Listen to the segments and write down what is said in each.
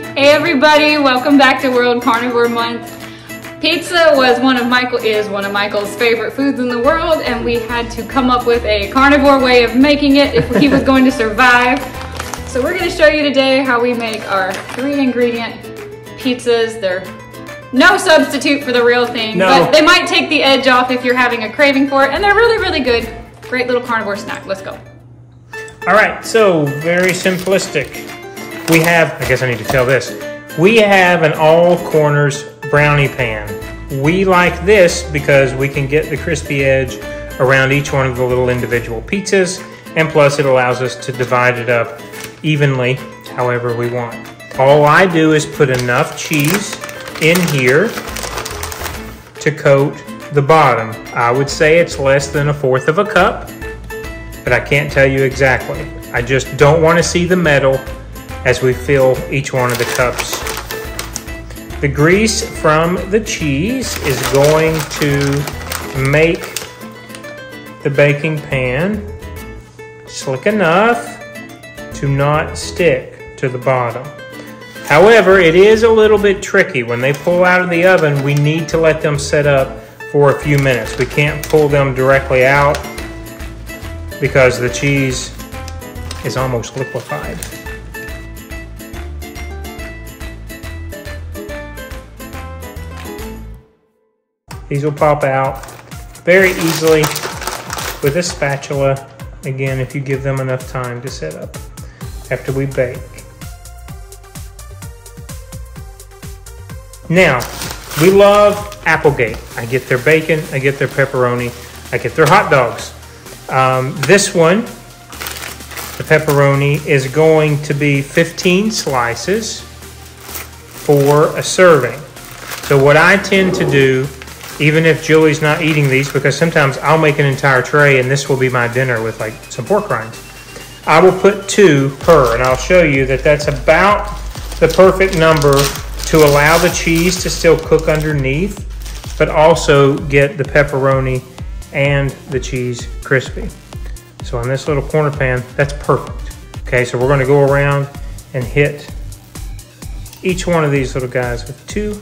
Hey everybody, welcome back to World Carnivore Month. Pizza is one of Michael's favorite foods in the world, and we had to come up with a carnivore way of making it if he was going to survive. So we're going to show you today how we make our 3-ingredient pizzas. They're no substitute for the real thing, but they might take the edge off if you're having a craving for it, and they're really, really good. Great little carnivore snack. Let's go. All right, so very simplistic. We have, I guess I need to tell this, we have an all corners brownie pan. We like this because we can get the crispy edge around each one of the little individual pizzas, and plus it allows us to divide it up evenly however we want. All I do is put enough cheese in here to coat the bottom. I would say it's less than 1/4 of a cup, but I can't tell you exactly. I just don't want to see the metal as we fill each one of the cups. The grease from the cheese is going to make the baking pan slick enough to not stick to the bottom. However, it is a little bit tricky. When they pull out of the oven, we need to let them set up for a few minutes. We can't pull them directly out because the cheese is almost liquefied. These will pop out very easily with a spatula, again, if you give them enough time to set up after we bake. Now, we love Applegate. I get their bacon, I get their pepperoni, I get their hot dogs. This one, the pepperoni, is going to be 15 slices for a serving. So what I tend to do, even if Julie's not eating these, because sometimes I'll make an entire tray and this will be my dinner with like some pork rinds, I will put 2 per, and I'll show you that that's about the perfect number to allow the cheese to still cook underneath, but also get the pepperoni and the cheese crispy. So on this little corner pan, that's perfect. Okay, so we're gonna go around and hit each one of these little guys with 2.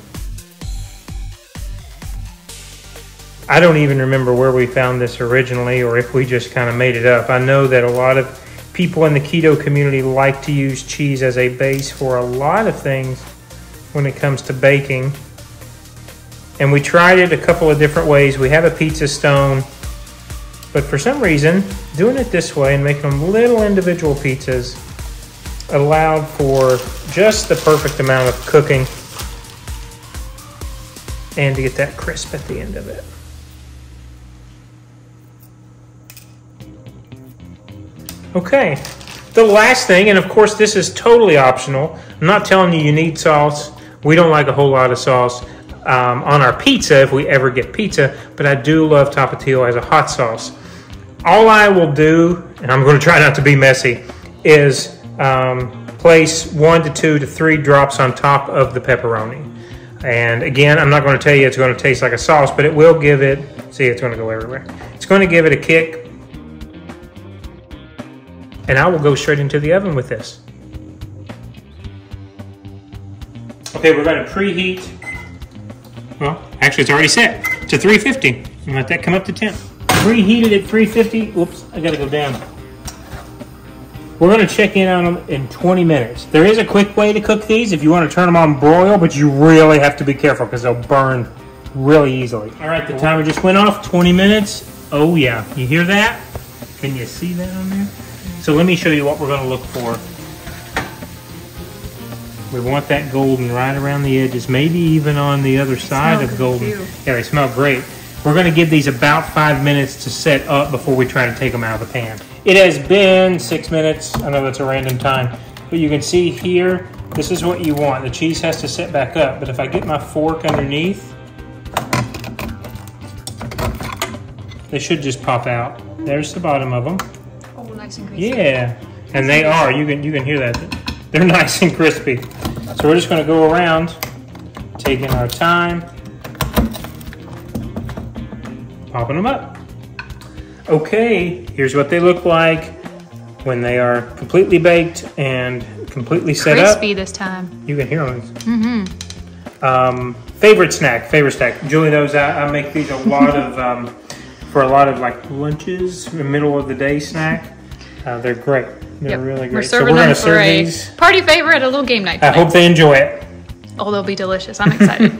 I don't even remember where we found this originally or if we just kind of made it up. I know that a lot of people in the keto community like to use cheese as a base for a lot of things when it comes to baking. And we tried it a couple of different ways. We have a pizza stone, but for some reason, doing it this way and making them little individual pizzas allowed for just the perfect amount of cooking and to get that crisp at the end of it. Okay, the last thing, and of course this is totally optional. I'm not telling you need sauce. We don't like a whole lot of sauce on our pizza if we ever get pizza, but I do love Tapatio as a hot sauce. All I will do, and I'm going to try not to be messy, is place 1 to 2 to 3 drops on top of the pepperoni. And again, I'm not going to tell you it's going to taste like a sauce, but it will give it, see, it's going to go everywhere. It's going to give it a kick. And I will go straight into the oven with this. Okay, we're going to preheat. Well, actually it's already set to 350. And let that come up to temp. Preheated at 350. Oops, I got to go down. We're going to check in on them in 20 minutes. There is a quick way to cook these if you want to turn them on broil, but you really have to be careful because they'll burn really easily. All right, the timer just went off, 20 minutes. Oh yeah, you hear that? Can you see that on there? So let me show you what we're going to look for. We want that golden right around the edges, maybe even on the other side of golden. Too. Yeah, they smell great. We're going to give these about 5 minutes to set up before we try to take them out of the pan. It has been 6 minutes. I know that's a random time, but you can see here, this is what you want. The cheese has to set back up, but if I get my fork underneath, they should just pop out. There's the bottom of them. Oh, nice and crispy. Yeah, and they are. You can hear that. They're nice and crispy. So we're just going to go around, taking our time, popping them up. Okay, here's what they look like when they are completely baked and completely set up. Crispy this time. You can hear them. Favorite snack. Julie knows I make these a lot of for a lot of like lunches, middle of the day snack. They're great. They're really great. We're serving them for a party favorite at a little game night tonight. I hope they enjoy it. Oh, they'll be delicious. I'm excited.